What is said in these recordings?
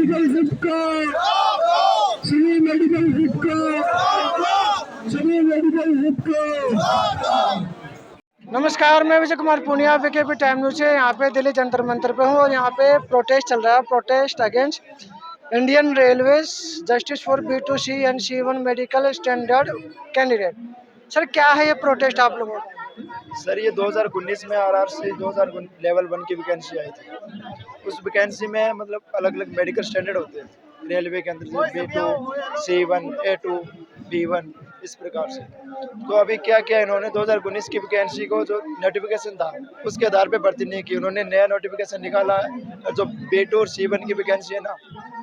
Medical सबको, सभी medical सबको, सभी मेडिकल सबको। नमस्कार, मैं Vijay Kumar Poonia, VKP time news से यहाँ पे दिल्ली जंतर मंतर पे हूँ और यहाँ पे प्रोटेस्ट चल रहा है। Protest against Indian railways justice for B2C and C1 medical standard candidate. Sir क्या है ये प्रोटेस्ट आप लोगों का? सर ये 2019 में RRC 2000 लेवल 1 की वैकेंसी आई थी। उस वैकेंसी में मतलब अलग अलग मेडिकल स्टैंडर्ड होते हैं रेलवे के अंदर, जैसे B2, C1, A2, B1 इस प्रकार से। तो अभी क्या किया इन्होंने, 2019 की वैकेंसी को जो नोटिफिकेशन था उसके आधार पे भर्ती नहीं की, उन्होंने नया नोटिफिकेशन निकाला है और जो B2 और C1 की वैकेंसी है ना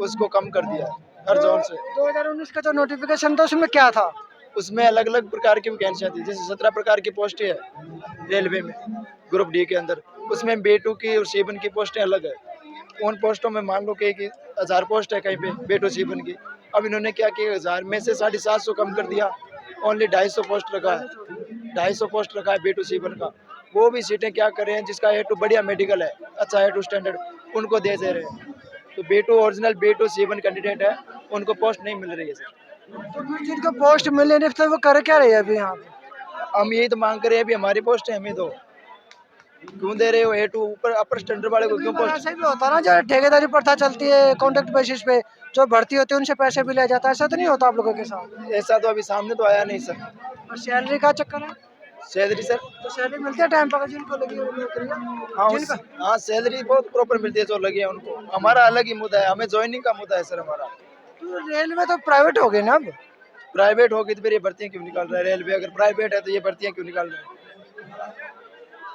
उसको कम कर दिया है हर जोन से। 2019 का जो नोटिफिकेशन था उसमें क्या था? उसमें अलग अलग प्रकार की वैकेंसियाँ थी, जैसे 17 प्रकार की पोस्टें है रेलवे में ग्रुप डी के अंदर। उसमें B2 की और C1 की पोस्टें अलग है। उन पोस्टों में मान लो कि 1000 पोस्ट है कहीं पे B2 C1 की, अब इन्होंने क्या किया 1000 में से 750 कम कर दिया, ओनली 250 पोस्ट रखा है, 250 पोस्ट रखा है B2 C1 का। वो भी सीटें क्या कर रहे हैं, जिसका A2 बढ़िया मेडिकल है, अच्छा A2 स्टैंडर्ड, उनको दे रहे हैं। तो B2 original B2 C1 candidate है, उनको पोस्ट नहीं मिल रही है सर। तो फिर जिनको पोस्ट मिले नहीं तो वो कर क्या रही है अभी यहाँ पे? हम यही तो मांग कर रहे हैं, अभी हमारी पोस्ट है, हमें तो क्यों दे रहे हो A2 ऊपर अपर स्टैंडर्ड वाले को क्यों पोस्ट? ऐसा भी होता है ना, जो ठेकेदारी प्रथा चलती है कॉन्ट्रैक्ट बेसिस पे, जो भर्ती होती है उनसे पैसे भी लिया जाता है, ऐसा तो नहीं होता आप लोगों के साथ? ऐसा तो अभी सामने तो आया नहीं सर। और सैलरी का चक्कर है? सैलरी सर, तो सैलरी मिलती है टाइम पर जिनको लगी है नौकरियाँ? हाँ सैलरी बहुत प्रॉपर मिलती है जो लगी है उनको। हमारा अलग ही मुद्दा है, हमें ज्वाइनिंग का मुद्दा है सर हमारा। तो रेलवे तो प्राइवेट हो गई ना अब? प्राइवेट होगी तो फिर ये भर्तियां क्यों निकाल रहा है? रेलवे अगर प्राइवेट है तो ये भर्तियां क्यों निकाल रहा है?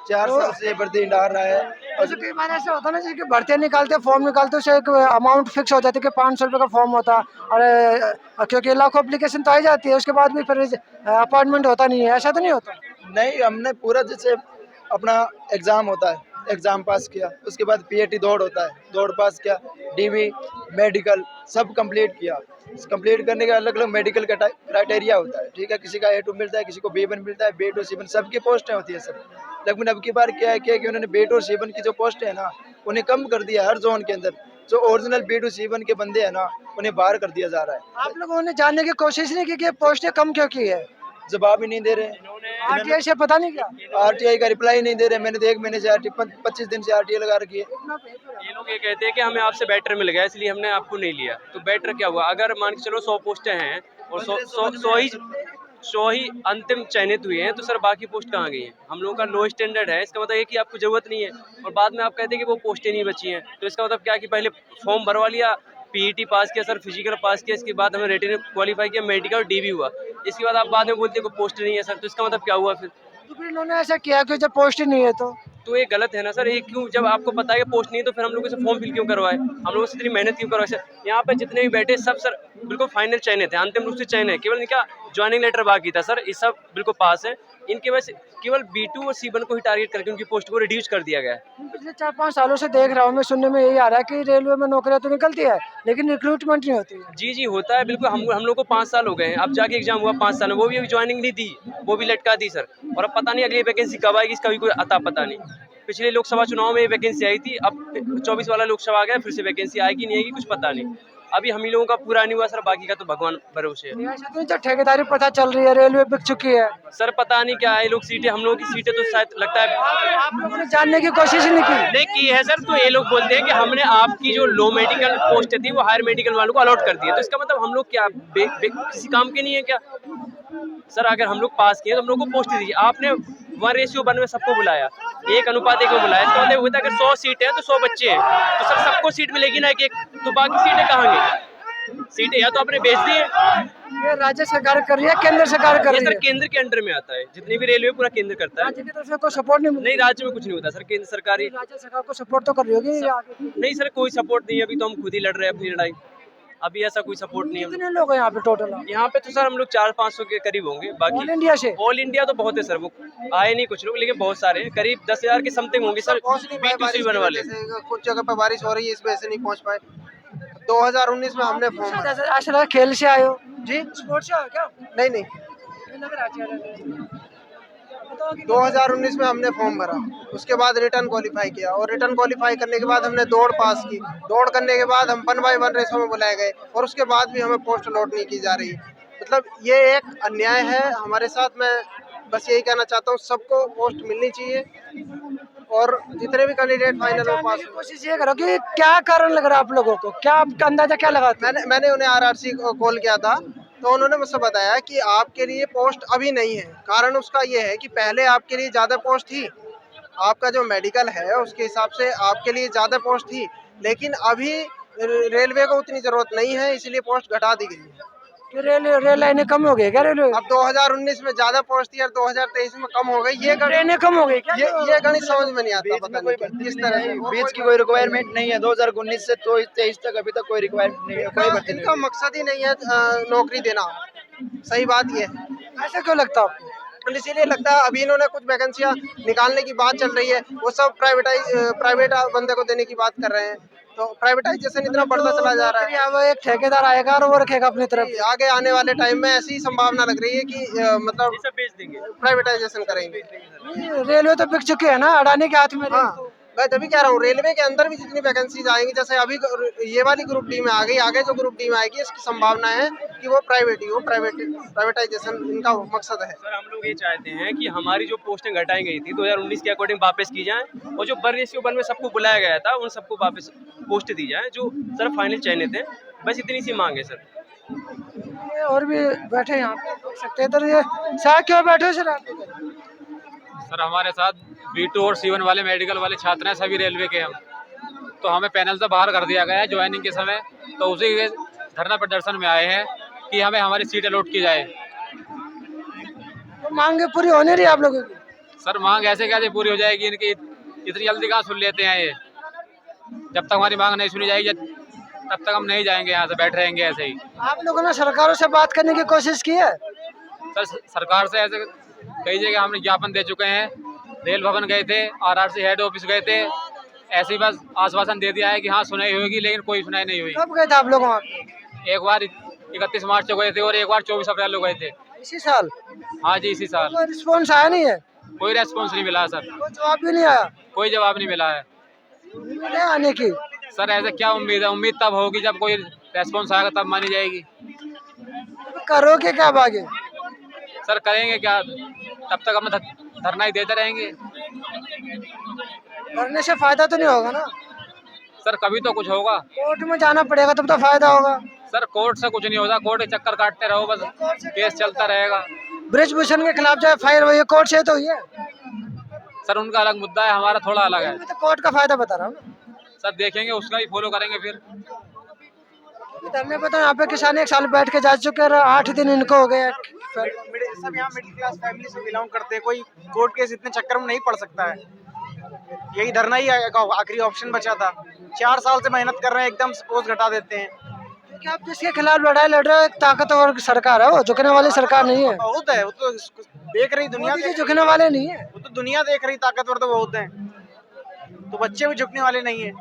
4 साल से ये भर्ती डाल रहा है। और कई बार ऐसा होता है ना, जैसे कि भर्तियाँ निकालते फॉर्म निकालते उसे एक अमाउंट फिक्स हो जाती है कि 500 रुपये का फॉर्म होता है, और क्योंकि लाखों एप्लीकेशन तो आ जाती है, उसके बाद भी फिर अपॉइंटमेंट होता नहीं है, ऐसा तो नहीं होता? नहीं, हमने पूरा जैसे अपना एग्ज़ाम होता है, एग्ज़ाम पास किया, उसके बाद PAT दौड़ होता है, दौड़ पास किया, DV मेडिकल सब कंप्लीट किया। कंप्लीट करने का अलग अलग मेडिकल का क्राइटेरिया होता है, ठीक है, किसी का A2 मिलता है, किसी को B1 मिलता है, B2 C1 सबकी पोस्टें होती है सर। लेकिन अब की बार क्या है कि उन्होंने B2 और C1 की जो पोस्टें है ना उन्हें कम कर दिया हर जोन के अंदर। जो ओरिजिनल B2 C1 के बंदे हैं ना उन्हें बाहर कर दिया जा रहा है। आप लोगों ने जानने की कोशिश नहीं की कि पोस्टें कम क्यों की है? जवाब ही नहीं दे रहे। RTI से पता नहीं क्या? RTI का रिप्लाई नहीं दे रहे। मैंने तो 1 महीने से 25 दिन से RTI लगा रखी है। ये लोग ये कहते हैं कि हमें आपसे बेटर मिल गया इसलिए हमने आपको नहीं लिया। तो बेटर क्या हुआ? अगर मान के चलो 100 पोस्टें हैं और 100 ही अंतिम चयनित हुए हैं तो सर बाकी पोस्ट कहाँ गई हैं? हम लोगों का लो स्टैंडर्ड है, इसका मतलब ये कि आपको ज़रूरत नहीं है और बाद में आप कहते हैं कि वो पोस्टें नहीं बची हैं। तो इसका मतलब क्या कि पहले फॉर्म भरवा लिया, PET पास किया सर, फिजिकल पास किया, इसके बाद हमें रिटन क्वालिफाई किया, मेडिकल और DV हुआ, इसके बाद आप बाद में बोलते हैं कोई पोस्ट नहीं है सर। तो इसका मतलब क्या हुआ फिर? तो फिर इन्होंने ऐसा किया कि जब पोस्ट ही नहीं है तो ये गलत है ना सर। ये क्यों, जब आपको पता है कि पोस्ट नहीं है तो फिर हम लोगों से फॉर्म फिल क्यों करवाए? हम लोगों से इतनी मेहनत क्यों करवाए सर? यहाँ पे जितने भी बैठे सब सर बिल्कुल फाइनल चयनित है, अंतिम रूप से चयन है, केवल इनका ज्वाइनिंग लेटर बाकी था सर। ये सब बिल्कुल पास है, इनके वजह से केवल B2 और C1 को ही टारगेट करके उनकी पोस्ट को रिड्यूस कर दिया गया है। पिछले 4-5 सालों से देख रहा हूँ मैं, सुनने में यही आ रहा है कि रेलवे में नौकरियां तो निकलती है लेकिन रिक्रूटमेंट नहीं होती है। जी होता है बिल्कुल। हम लोग को 5 साल हो गए हैं, अब जाके एग्जाम हुआ 5 साल में, वो भी अभी ज्वाइनिंग नहीं दी, वो भी लटका दी सर। और अब पता नहीं अगली वैकेंसी कब आएगी, इसका भी कोई अता पता नहीं। पिछले लोकसभा चुनाव में वैकेंसी आई थी, अब 24 वाला लोकसभा आ गया, फिर से वैकेंसी आएगी नहीं आएगी कुछ पता नहीं। अभी हम ही लोगों का पूरा नहीं हुआ सर, बाकी का तो भगवान भरोसे है। ऐसा तो नहीं, जो ठेकेदारी प्रथा चल रही है, रेलवे बिक चुकी है। सर पता नहीं क्या है, लोग सीटें, हम लोगों की सीटें तो शायद लगता है आप लोगों ने जानने की कोशिश ही नहीं की? नहीं की है सर। तो ये लोग बोलते हैं कि हमने आपकी जो लो मेडिकल पोस्ट थी वो हायर मेडिकल वालों को अलॉट कर दी है। तो इसका मतलब हम लोग क्या किसी काम के नहीं है क्या सर? अगर हम लोग पास किए तो हम लोग को पोस्ट दीजिए। आपने 1:1 में सबको बुलाया, 1:1 में बुलाया, इसका मतलब होता है अगर 100 सीटें हैं तो 100 बच्चे हैं, तो सर सबको सीट मिलेगी ना एक, तो बाकी सीटें कहाँ गई? सीटें या तो आपने बेच दी है। ये राज्य सरकार कर रही है, केंद्र सरकार कर ये रही सर है? केंद्र के अंडर में आता है, जितनी भी रेलवे पूरा केंद्र करता है। राज्य की तरफ से कोई सपोर्ट नहीं मिल नहीं, राज्य में कुछ नहीं होता सर, केंद्र सरकारी। राज्य सरकार को सपोर्ट तो कर रही होगी आगे। नहीं सर, कोई सपोर्ट नहीं है, अभी तो हम खुद ही लड़ रहे हैं अपनी लड़ाई, अभी ऐसा कोई सपोर्ट नहीं है। कितने लोग हैं यहाँ पे टोटल? यहाँ पे तो सर हम लोग 400-500 के करीब होंगे। बाकी ऑल इंडिया से? ऑल इंडिया तो बहुत है सर, वो आए नहीं कुछ लोग, लेकिन बहुत सारे हैं, करीब 10,000 के समथिंग होंगे सर B2C1 वाले। कुछ जगह पे बारिश हो रही है, इस वजह से नहीं पहुंच पाए। 2019 में हमने फॉर्म भरा। ऐसा लगा खेल से आए हो? जी स्पोर्ट्स से आए हो क्या? नहीं लग रहा है चेहरे पे। 2019 में हमने फॉर्म भरा, उसके बाद रिटर्न क्वालिफाई किया और रिटर्न क्वालिफाई करने के बाद हमने दौड़ पास की। दौड़ करने के बाद हम 1 बाय 1 रेसों में बुलाए गए और उसके बाद भी हमें पोस्ट अलॉट नहीं की जा रही। मतलब ये एक अन्याय है हमारे साथ। मैं बस यही कहना चाहता हूँ, सबको पोस्ट मिलनी चाहिए और जितने भी कैंडिडेट फाइनल में पास हुए। कोशिश ये करो कि क्या कारण लग रहा है आप लोगों को, क्या आपका अंदाजा क्या लगाते हैं? मैंने उन्हें आरआरसी को कॉल किया था, तो उन्होंने मुझसे बताया कि आपके लिए पोस्ट अभी नहीं है। कारण उसका ये है कि पहले आपके लिए ज़्यादा पोस्ट थी, आपका जो मेडिकल है उसके हिसाब से आपके लिए ज़्यादा पोस्ट थी, लेकिन अभी रेलवे को उतनी ज़रूरत नहीं है, इसलिए पोस्ट घटा दी गई है। कि रेल लाइनें कम हो गई क्या रेलवे? अब 2019 में ज़्यादा पोस्ट थी और 2023 में कम हो गई। ये ट्रेनें कम हो गई क्या? ये गणित समझ में नहीं आता, पता नहीं किस तरह से। बीच की कोई रिक्वायरमेंट नहीं है। 2019 से 23 तक अभी तक कोई रिक्वायरमेंट नहीं है, कोई भर्ती नहीं इनका मकसद ही नहीं है नौकरी देना। सही बात ये है। ऐसा क्यों लगता है आपको? और इसीलिए लगता है अभी इन्होंने कुछ वैकेंसियां निकालने की बात चल रही है, वो सब प्राइवेट बंदे को देने की बात कर रहे हैं। तो प्राइवेटाइजेशन इतना बढ़ता चला जा रहा है। अब एक ठेकेदार आएगा और वो रखेगा अपनी तरफ। आगे आने वाले टाइम में ऐसी संभावना लग रही है कि मतलब सब बेच देंगे। प्राइवेटाइजेशन करेंगे। रेलवे तो बिक चुकी है ना, अडानी के हाथ में। हाँ, मैं तभी कह रहा हूँ रेलवे के अंदर भी जितनी वैकेंसीज आएंगी, जैसे अभी ये वाली ग्रुप डी में आ गई, आगे जो ग्रुप डी में आएगी इसकी संभावना है कि वो प्राइवेटाइजेशन इनका मकसद है। सर हम लोग ये चाहते हैं कि हमारी जो पोस्टें घटाई गई थी 2019 के अकॉर्डिंग वापस की जाए, और जो 1 रेशियो 1 में सबको बुलाया गया था उन सबको वापस पोस्ट दी जाए जो सर फाइनल चयनित हैं। बस इतनी सी मांग है सर। और भी बैठे यहाँ पे देख सकते हैं। इधर ये सर क्यों बैठे हो सर आप? सर हमारे साथ B2 और C1 वाले मेडिकल वाले छात्र हैं, सभी रेलवे के हम। तो हमें पैनल से बाहर कर दिया गया है ज्वाइनिंग के समय, तो उसी के धरना प्रदर्शन में आए हैं कि हमें हमारी सीट अलॉट की जाए। तो मांगे पूरी होने रही है आप लोगों की? सर मांग ऐसे कैसे पूरी हो जाएगी, इनकी इतनी जल्दी कहाँ सुन लेते हैं ये। जब तक हमारी मांग नहीं सुनी जाएगी तब तक हम नहीं जाएंगे, यहाँ से बैठ रहेंगे ऐसे ही। आप लोगों ने सरकारों से बात करने की कोशिश की है? सर सरकार से ऐसे कई जगह हमने ज्ञापन दे चुके हैं, रेल भवन गए थे, RRC हेड ऑफिस गए थे, ऐसे ही बस आश्वासन दे दिया है कि हाँ सुनाई होगी, लेकिन कोई सुनाई नहीं हुई। कब गए थे आप लोग वहाँ पे? एक बार 31 मार्च को गए थे और एक बार 24 अप्रैल को गए थे। इसी साल? हाँ जी इसी साल। कोई रिस्पॉन्स आया नहीं है? कोई रेस्पॉन्स नहीं मिला है सर, कोई जवाब भी नहीं आया? कोई जवाब नहीं मिला है। उम्मीद है आने की? सर ऐसे क्या उम्मीद है, उम्मीद तब होगी जब कोई रेस्पॉन्स आएगा तब मानी जाएगी। करोगे क्या अब आगे? सर करेंगे क्या, तब तक हम धरना ही देते रहेंगे। करने से फायदा तो नहीं होगा ना? सर कभी तो कुछ होगा। कोर्ट में जाना पड़ेगा तब तो फायदा होगा। सर कोर्ट से कुछ नहीं होता, कोर्ट के चक्कर काटते रहो, बस केस चलता रहेगा। ब्रिजभूषण के खिलाफ जो FIR हुई है कोर्ट से तो हुई है। सर उनका अलग मुद्दा है, हमारा थोड़ा अलग है। मैं तो कोर्ट का फायदा बता रहा हूँ ना। सर देखेंगे उसका ही फॉलो करेंगे फिर। धरने पे तो यहाँ पे किसान 1 साल बैठ के जा चुके हैं, 8 दिन इनको हो गए। सब यहाँ मिडिल क्लास फैमिली से बिलोंग करते हैं, कोई कोर्ट केस इतने चक्कर में नहीं पड़ सकता है। यही धरना ही आखिरी ऑप्शन बचा था। 4 साल से मेहनत कर रहे हैं, एकदम पोस्ट घटा देते हैं। क्योंकि आप जिसके खिलाफ लड़ाई लड़ रहे हो एक ताकतवर सरकार है, वो झुकने वाली सरकार नहीं है। बहुत है, वो तो देख रही दुनिया, मोदी जी झुकने वाले नहीं है। वो तो दुनिया देख रही, ताकतवर तो बहुत है, तो बच्चे भी झुकने वाले नहीं है।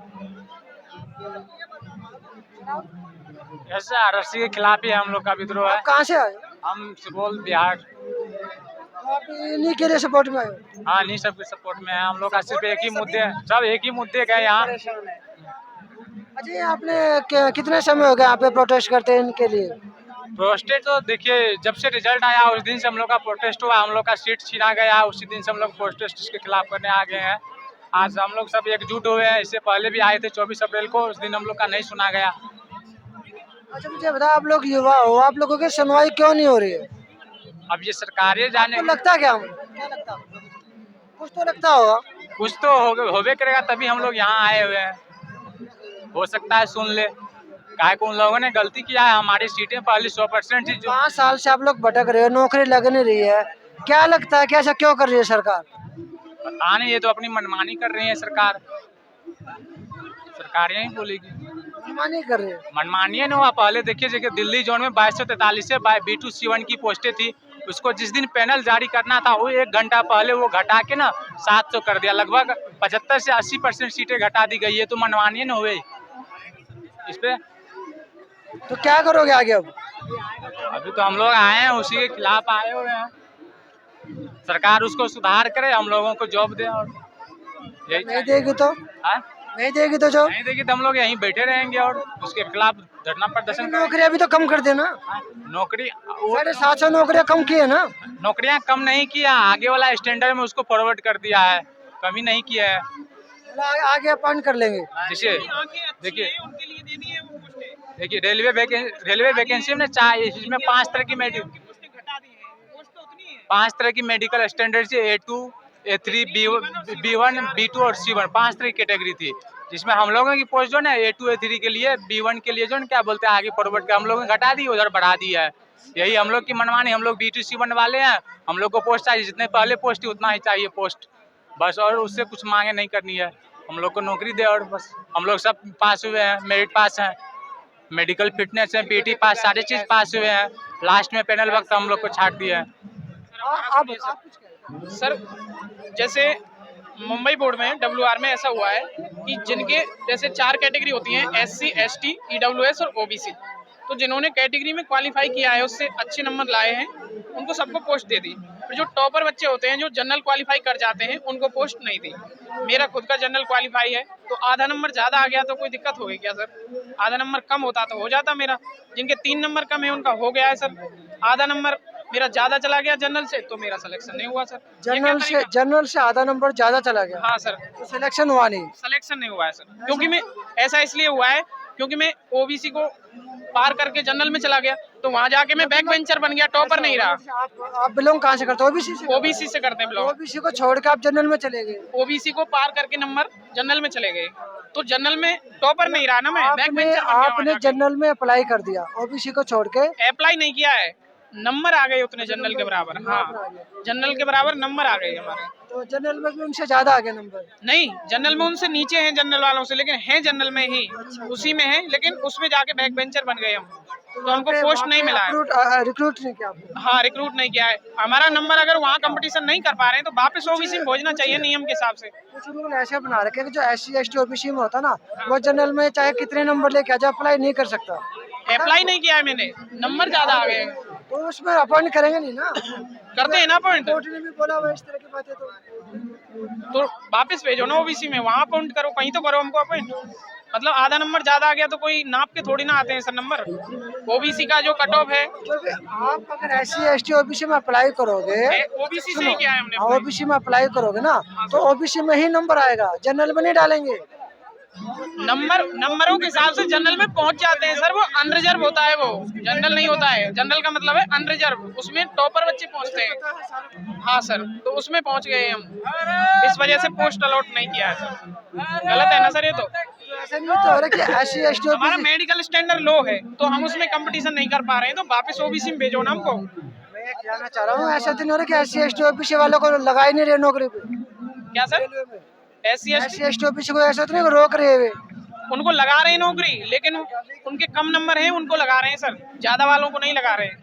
ऐसे RRC के खिलाफ ही हम लोग का विद्रोह है। आप कहाँ से आए? हम सुपौल बिहार। तो आप इन्हीं के लिए सपोर्ट में आए हो? हाँ नहीं सबके सपोर्ट में है हम लोग का, सिर्फ एक ही मुद्दे, सब एक ही मुद्दे का यहाँ। अच्छा ये आपने कितने समय हो गए यहाँ पे प्रोटेस्ट करते हैं इनके लिए? प्रोटेस्ट तो देखिए जब से रिजल्ट आया उस दिन से हम लोग का प्रोटेस्ट हुआ, हम लोग का सीट छीना गया, उसी दिन से हम लोग प्रोटेस्ट इसके खिलाफ करने आ गए हैं। आज हम लोग सब एकजुट हुए हैं, इससे पहले भी आए थे 24 अप्रैल को, उस दिन हम लोग का नहीं सुना गया। अच्छा मुझे बताओ, आप लोग युवा हो, आप लोगों की सुनवाई क्यों नहीं हो रही है? अब ये सरकारें जाने, आपको लगता क्या क्या लगता? कुछ तो लगता होगा। कुछ तो होबे करेगा, तभी हम लोग यहाँ आए हुए हैं। हो सकता है सुन ले, काहे को उन लोगों ने गलती किया है, हमारी सीटें पहले 100% थी। 5 साल से आप लोग भटक रहे हो, नौकरी लग नहीं रही है, क्या लगता है कैसा क्यों कर रही है सरकार? पता नहीं, ये तो अपनी मनमानी कर रही है सरकार, सरकार यही बोलेगी। मनमानी कर रही है? मनमानी नहीं हुआ, पहले देखिए जैसे दिल्ली जोन में 2243 से B2 C1 की पोस्टें थी, उसको जिस दिन पैनल जारी करना था वो 1 घंटा पहले वो घटा के ना 700 कर दिया। लगभग 75 से 80% सीटें घटा दी गई है, तो मनमानी नहीं हुई इस पे। तो क्या करोगे आगे अब? अभी तो हम लोग आए हैं, उसी के खिलाफ आए हुए हैं। सरकार उसको सुधार करे, हम लोगों को जॉब दे। और यही नहीं देगी तो हाँ? नहीं देगी तो जो नहीं देगी तो हम लोग यहीं बैठे रहेंगे और उसके खिलाफ धरना प्रदर्शन करेंगे। नौकरियां भी तो कम कर देना। नौकरी 750 नौकरियां कम की है ना। नौकरियां कम नहीं किया, आगे वाला स्टैंडर्ड में उसको फॉरवर्ड कर दिया है, कमी नहीं किया है। आगे अपॉइंट कर लेंगे। जैसे देखिए रेलवे वैकेंसी में इसमें 5 तरह की मेडिकल स्टैंडर्ड से A2, A3, B1, B2 और C1 5 तरह की कैटेगरी थी, जिसमें हम लोगों की पोस्ट जो है A2, A3 के लिए, B1 के लिए जो है क्या बोलते हैं आगे फॉरवर्ड का हम लोगों ने घटा दी, उधर बढ़ा दिया है। यही हम लोग की मनमानी, हम लोग B2, C1 वाले हैं, हम लोग को पोस्ट चाहिए, जितने पहले पोस्ट थी उतना ही चाहिए पोस्ट बस, और उससे कुछ मांगे नहीं करनी है। हम लोग को नौकरी दे और बस। हम लोग सब पास हुए हैं, मेरिट पास हैं, मेडिकल फिटनेस है, PT पास, सारी चीज़ पास हुए हैं। लास्ट में पैनल वक्त हम लोग को छाट दिया है। सर जैसे मुंबई बोर्ड में WR में ऐसा हुआ है कि जिनके जैसे 4 कैटेगरी होती हैं, SC, ST, EWS और OBC, तो जिन्होंने कैटेगरी में क्वालिफाई किया है, उससे अच्छे नंबर लाए हैं, उनको सबको पोस्ट दे दी। फिर जो टॉपर बच्चे होते हैं जो जनरल क्वालिफाई कर जाते हैं, उनको पोस्ट नहीं दी। मेरा खुद का जनरल क्वालिफाई है, तो आधा नंबर ज़्यादा आ गया तो कोई दिक्कत होगी क्या सर? आधा नंबर कम होता तो हो जाता मेरा। जिनके 3 नंबर कम है उनका हो गया है सर। आधा नंबर मेरा ज़्यादा चला गया जनरल से, तो मेरा सिलेक्शन नहीं हुआ सर। जनरल से आधा नंबर ज्यादा चला गया। हाँ सर, तो सिलेक्शन हुआ नहीं। सिलेक्शन नहीं हुआ है सर, क्योंकि मैं ऐसा इसलिए हुआ है क्योंकि मैं OBC को पार करके जनरल में चला गया, तो वहाँ जाके मैं बैक बेंचर बन गया, टॉपर नहीं रहा। आप बिलोंग कहाँ से करते हो? OBC से करते हैं बिलोंग। OBC को छोड़ के आप जनरल में चले गए। OBC को पार करके नंबर जनरल में चले गए, तो जनरल में टॉपर नहीं रहा ना मैं, बैक बेंचर बन गया। आपने जनरल में अप्लाई कर दिया, OBC को छोड़ के? अप्लाई नहीं किया है, नंबर आ गए उतने जनरल के बराबर। हाँ, जनरल के बराबर नंबर आ गए हमारे। तो जनरल में भी उनसे ज्यादा आ गए नंबर? नहीं, जनरल में उनसे नीचे हैं जनरल वालों से, लेकिन हैं जनरल में ही, उसी में है, लेकिन उसमें जाके बैक बेंचर बन गए हम, तो हमको पोस्ट नहीं मिला है। रिक्रूट नहीं किया आपने? हाँ, रिक्रूट नहीं किया है। हमारा नंबर अगर वहाँ कंपटीशन नहीं कर पा रहे हैं तो वापस OBC में भेजना चाहिए नियम के हिसाब से। कुछ रूल ऐसे बना रखे हैं कि जो SC, ST, OBC में होता ना, वो जनरल में चाहे कितने नंबर लेके आ जाए अप्लाई नहीं कर सकता। अप्लाई नहीं किया है मैंने, नंबर ज्यादा आ गए, तो उसमें अपॉइंट करेंगे नहीं ना? करते हैं ना अपॉइंट, कोर्ट ने भी बोला हुआ इस तरह की बातें। तो वापस भेजो ना OBC में, वहाँ अपॉइंट करो, कहीं तो करो हमको अपॉइंट। मतलब आधा नंबर ज्यादा आ गया तो कोई नाप के थोड़ी ना आते हैं सर नंबर। OBC का जो कट ऑफ है, आप अगर SC, ST, OBC में अप्लाई करोगे, OBC से ही किया है हमने। OBC में अप्लाई करोगे ना, तो OBC में ही नंबर आएगा, जनरल में नहीं डालेंगे। नंबरों के हिसाब से जनरल में पहुंच जाते हैं सर, वो अनरिजर्व होता है, वो जनरल नहीं होता है। जनरल का मतलब है अनरिजर्व, उसमें टॉपर बच्चे पहुंचते हैं। हाँ सर, तो उसमें पहुंच गए हम, इस वजह से पोस्ट अलॉट नहीं किया है सर। गलत है ना सर ये? तो ऐसा नहीं तो हो रहा कि SC, ST, हमारा OBC मेडिकल स्टैंडर्ड लो है, तो हम उसमें कंपटीशन नहीं कर पा रहे हैं, तो वापस OBC में भेजो ना हमको। मैं कहना चाह रहा हूँ, ऐसा तो नहीं हो रहा कि SC, ST, OBC वालों को लगा ही नहीं रहे नौकरी पे? क्या सर? SC, ST, OBC को ऐसा तो नहीं रोक रहे हैं? उनको लगा रहे हैं नौकरी, लेकिन उनके कम नंबर हैं उनको लगा रहे हैं सर, ज्यादा वालों को नहीं लगा रहे हैं।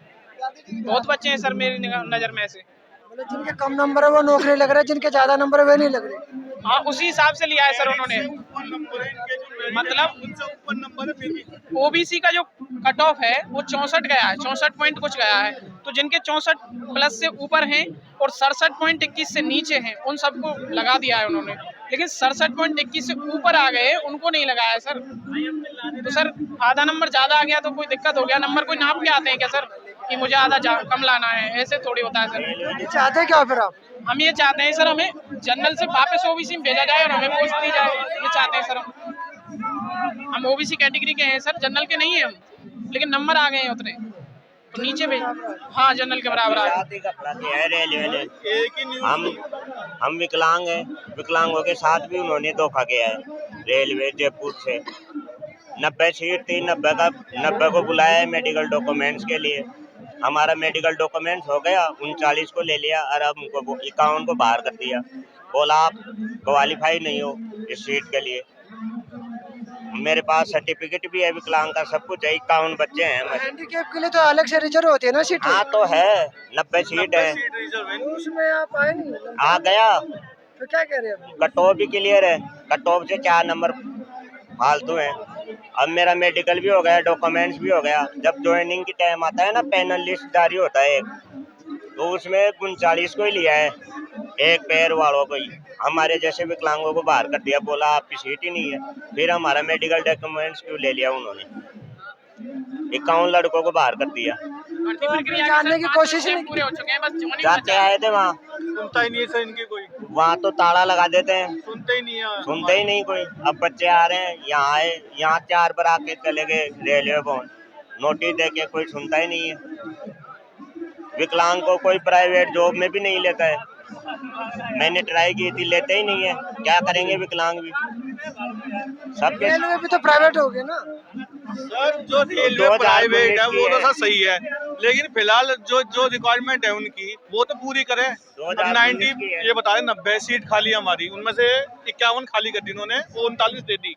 बहुत बच्चे हैं सर मेरी नजर में ऐसे। मतलब जिनके कम नंबर है वो नौकरी लग रहा है, जिनके ज्यादा नंबर है वे नहीं लग रहे। हाँ, उसी हिसाब से लिया है सर उन्होंने। मतलब OBC का जो कट ऑफ है वो 64 गया है, 64 पॉइंट कुछ गया है, तो जिनके 64 प्लस से ऊपर हैं और 67.21 से नीचे हैं उन सबको लगा दिया है उन्होंने। लेकिन 67.21 से ऊपर आ गए उनको नहीं लगाया है सर। तो सर आधा नंबर ज्यादा आ गया तो कोई दिक्कत हो गया? नंबर कोई नाप के आते हैं क्या सर कि मुझे आधा कम लाना है? ऐसे थोड़ी होता है सर। चाहते क्या फिर आप? हम ये चाहते हैं सर, हमें जनरल से वापस OBC में भेजा जाए और हमें पोस्ट दी जाए, ये चाहते हैं सर हम। OBC कैटेगरी के हैं सर, जनरल के नहीं है हम, लेकिन नंबर आ गए हैं उतने, तो नीचे भेज। हाँ, जनरल के बराबर आ गए। हम विकलांग हैं, विकलांगों के साथ भी उन्होंने धोखा किया है। रेलवे जयपुर से 90 सीट थी, 90 को बुलाया है मेडिकल डॉक्यूमेंट्स के लिए। हमारा मेडिकल डॉक्यूमेंट्स हो गया, 39 को ले लिया और अब उनको 51 को बाहर कर दिया। बोला आप क्वालिफाई नहीं हो इस सीट के लिए। मेरे पास सर्टिफिकेट भी है विकलांग का, सब कुछ है। 51 बच्चे हैं। हैंडीकैप के लिए तो अलग से रिजर्व होती है ना सीट? हाँ तो है, 90 सीट है। उसमें आप आए नहीं? आ गया। तो क्या कह रहे हैं? कट ऑफ भी क्लियर है, कट ऑफ से 4 नंबर फालतू है। अब मेरा मेडिकल भी हो गया, डॉक्यूमेंट्स भी हो गया। जब ज्वाइनिंग की टाइम आता है ना, पैनल लिस्ट जारी होता है एक, तो उसमें 39 को ही लिया है, एक पैर वालों को ही। हमारे जैसे विकलांगों को बाहर कर दिया, बोला आपकी सीट ही नहीं है। फिर हमारा मेडिकल डॉक्यूमेंट्स क्यों ले लिया उन्होंने? 51 लड़कों को बाहर कर दिया। भर्ती प्रक्रिया जानने की कोशिश नहीं नहीं पूरे हो चुके हैं, बस जोनिंग जाते आए थे वहाँ, सुनता ही नहीं है सर इनकी कोई, वहाँ तो ताला लगा देते हैं, सुनते ही नहीं है। सुनते ही नहीं कोई। अब बच्चे आ रहे हैं, यहाँ आए, यहाँ 4 बार आके चले गए रेलवे भवन, नोटिस दे के कोई सुनता ही नहीं है। विकलांग को कोई प्राइवेट जॉब में भी नहीं लेता है। मैंने ट्राई की थी, लेते ही नहीं है। क्या करेंगे विकलांग भी? सबके रेलवे भी तो प्राइवेट हो गए ना। सर जो रेलवे प्राइवेट है वो तो सर सही है, लेकिन फिलहाल जो रिक्वायरमेंट है उनकी वो तो पूरी करें। 90 ये बता रहे 90 सीट खाली हमारी, उनमें से 51 खाली कर दी उन्होंने, वो 39 दे दी।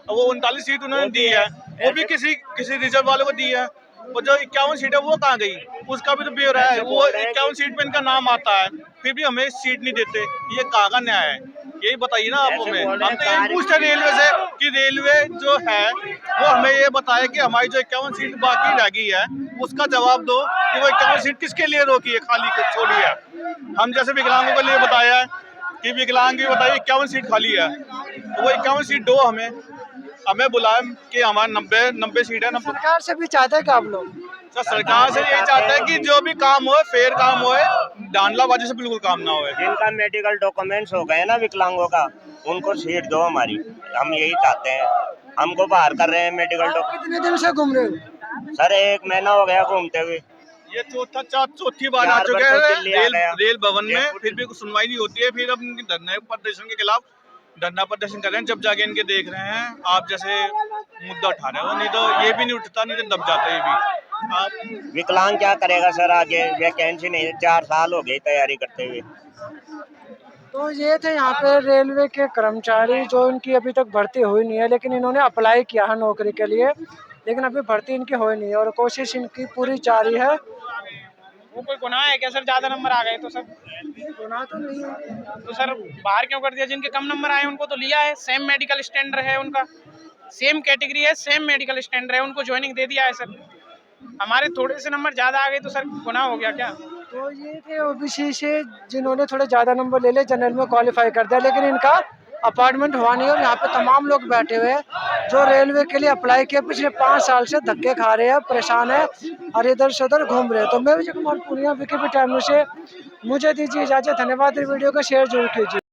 वो 39 सीट उन्होंने दी है, वो भी किसी रिजर्व वालों को दी है। और जो 51 सीट है वो कहाँ गई, उसका भी तो ब्यौरा है। वो 51 सीट पे इनका नाम आता है, फिर भी हमें सीट नहीं देते। ये कहाँ का न्याय है, यही बताइए ना आप हमें। हम तो यही पूछते हैं रेलवे से कि रेलवे जो है वो हमें ये बताए कि हमारी जो 51 सीट बाकी रह गई है उसका जवाब दो कि वो 51 सीट किसके लिए रोकी है, खाली छोड़ी है। हम जैसे विकलांगों के लिए बताया है कि विकलांग भी बताइए 51 सीट खाली है, तो वो 51 सीट दो हमें बुलाए कि हमारे 90 सीट है। सरकार से भी चाहते हैं कि आप लोग, सर सरकार से यही चाहते हैं कि जो भी काम हो फेयर काम हो, धांधलाबाजी से बिल्कुल काम ना हो। जिनका मेडिकल डॉक्यूमेंट्स हो गए ना विकलांगों का, उनको सीट दो हमारी। हम यही चाहते हैं। हमको बाहर कर रहे हैं मेडिकल डॉक्यूमेंट। कितने दिन से घूम रहे हो? सर 1 महीना हो गया घूमते हुए। ये चौथी बार आ चुके हैं रेल भवन में, फिर भी कुछ सुनवाई नहीं होती है। फिर अब इनके धरने प्रदर्शन के खिलाफ धरना प्रदर्शन कर रहे हैं, जब जाके इनके देख रहे हैं आप जैसे मुद्दा उठा रहे हो, नहीं तो ये भी नहीं उठता, नहीं तो दब जाता ये भी। आप विकलांग क्या करेगा सर आगे? वैकेंसी नहीं है, 4 साल हो गए तैयारी करते हुए। तो ये थे यहाँ पे रेलवे के कर्मचारी जो इनकी अभी तक भर्ती हुई नहीं है, लेकिन इन्होंने अप्लाई किया है नौकरी के लिए, लेकिन अभी भर्ती इनकी हुई नहीं है और कोशिश इनकी पूरी जारी है। वो कोई गुनाह है क्या सर? ज्यादा नंबर आ गए तो सर गुनाह तो नहीं है, तो सर बाहर क्यों कर दिया? जिनके कम नंबर आए उनको तो लिया है, सेम मेडिकल स्टैंडर्ड है उनका, सेम कैटेगरी है, सेम मेडिकल स्टैंडर्ड है, उनको ज्वाइनिंग दे दिया है सर। हमारे थोड़े से नंबर ज्यादा आ गए तो सर गुनाह हो गया क्या? तो ये थे ओबीसी से जिन्होंने थोड़े ज़्यादा नंबर ले लिए, जनरल में क्वालिफाई कर दिया, लेकिन इनका अपार्टमेंट हुआ नहीं। और यहाँ पे तमाम लोग बैठे हुए हैं जो रेलवे के लिए अप्लाई किए, पिछले 5 साल से धक्के खा रहे हैं, परेशान है और इधर से उधर घूम रहे हैं। तो मैं Vijay Kumar Poonia, VKB time news से मुझे दीजिए इजाज़त। धन्यवाद। वीडियो को शेयर जरूर कीजिए।